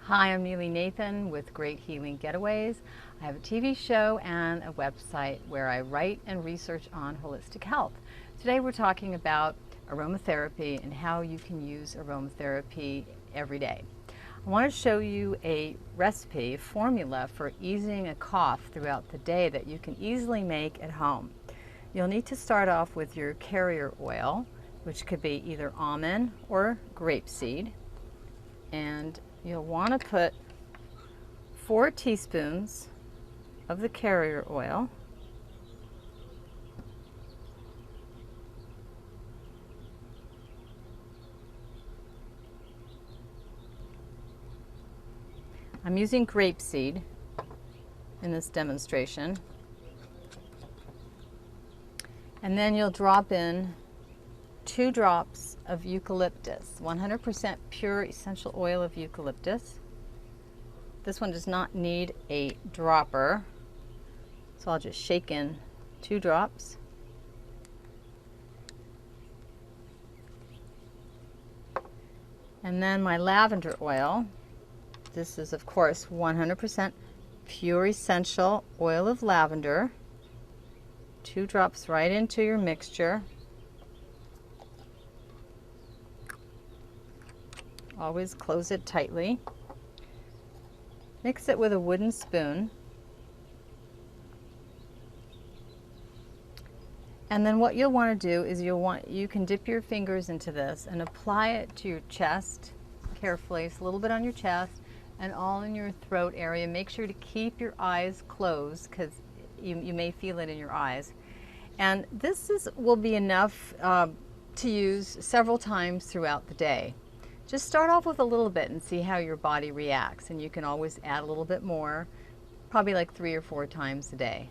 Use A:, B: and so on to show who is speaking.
A: Hi, I'm Neely Nathan with Great Healing Getaways. I have a TV show and a website where I write and research on holistic health. Today we're talking about aromatherapy and how you can use aromatherapy every day. I want to show you a recipe, formula for easing a cough throughout the day that you can easily make at home. You'll need to start off with your carrier oil, which could be either almond or grapeseed. And you'll want to put 4 teaspoons of the carrier oil. I'm using grapeseed in this demonstration. And then you'll drop in 2 drops of eucalyptus, 100% pure essential oil of eucalyptus. This one does not need a dropper, so I'll just shake in 2 drops. And then my lavender oil. This is, of course, 100% pure essential oil of lavender. 2 drops right into your mixture. Always close it tightly. Mix it with a wooden spoon. And then what you'll want to do is you can dip your fingers into this and apply it to your chest carefully. It's a little bit on your chest and all in your throat area. Make sure to keep your eyes closed because you may feel it in your eyes. And this will be enough to use several times throughout the day. Just start off with a little bit and see how your body reacts, and you can always add a little bit more, probably like 3 or 4 times a day.